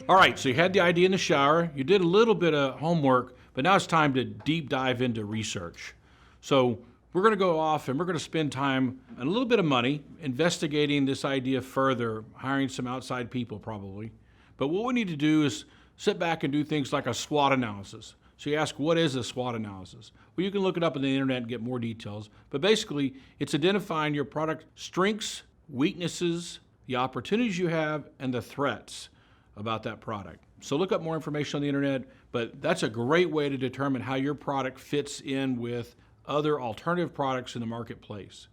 All right, so you had the idea in the shower, you did a little bit of homework, but now it's time to deep dive into research. So we're going to go off and we're going to spend time and a little bit of money investigating this idea further, hiring some outside people probably. But what we need to do is sit back and do things like a SWOT analysis. So you ask, what is a SWOT analysis? Well, you can look it up on the internet and get more details. But basically, it's identifying your product strengths, weaknesses, the opportunities you have, and the threats about that product. So look up more information on the internet, but that's a great way to determine how your product fits in with other alternative products in the marketplace.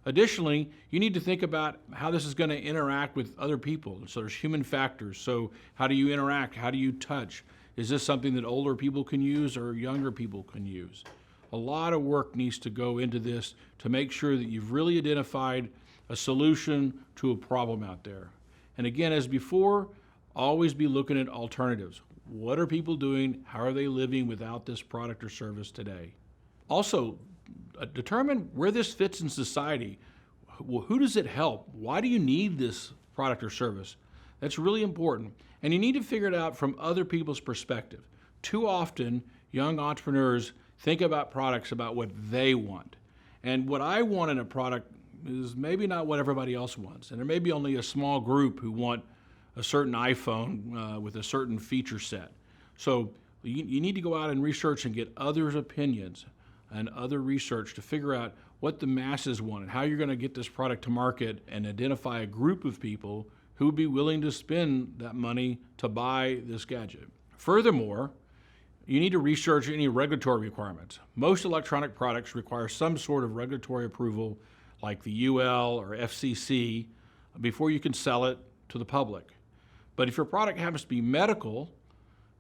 Additionally, you need to think about how this is going to interact with other people. So there's human factors. So how do you interact? How do you touch? Is this something that older people can use or younger people can use? A lot of work needs to go into this to make sure that you've really identified a solution to a problem out there. And again, as before, always be looking at alternatives. What are people doing? How are they living without this product or service today? Also, determine where this fits in society. Who does it help? Why do you need this product or service? That's really important. And you need to figure it out from other people's perspective. Too often, young entrepreneurs think about products about what they want. And what I want in a product is maybe not what everybody else wants. And there may be only a small group who want a certain iPhone with a certain feature set. So you need to go out and research and get others' opinions and other research to figure out what the masses want and how you're going to get this product to market and identify a group of people who would be willing to spend that money to buy this gadget. Furthermore, you need to research any regulatory requirements. Most electronic products require some sort of regulatory approval like the UL or FCC before you can sell it to the public. But if your product happens to be medical,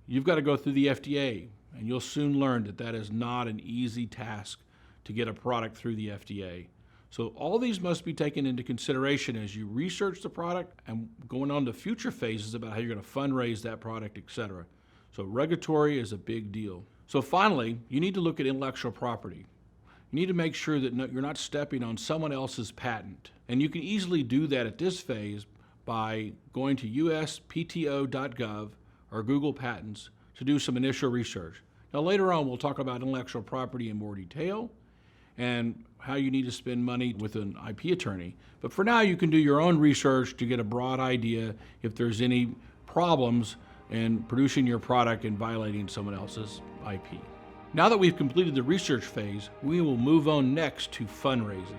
you've got to go through the FDA, and you'll soon learn that that is not an easy task to get a product through the FDA. So all these must be taken into consideration as you research the product and going on to future phases about how you're going to fundraise that product, etc. So regulatory is a big deal. So finally, you need to look at intellectual property. You need to make sure that you're not stepping on someone else's patent. And you can easily do that at this phase by going to uspto.gov or Google Patents to do some initial research. Now later on we'll talk about intellectual property in more detail and how you need to spend money with an IP attorney. But for now you can do your own research to get a broad idea if there's any problems in producing your product and violating someone else's IP. Now that we've completed the research phase, we will move on next to fundraising.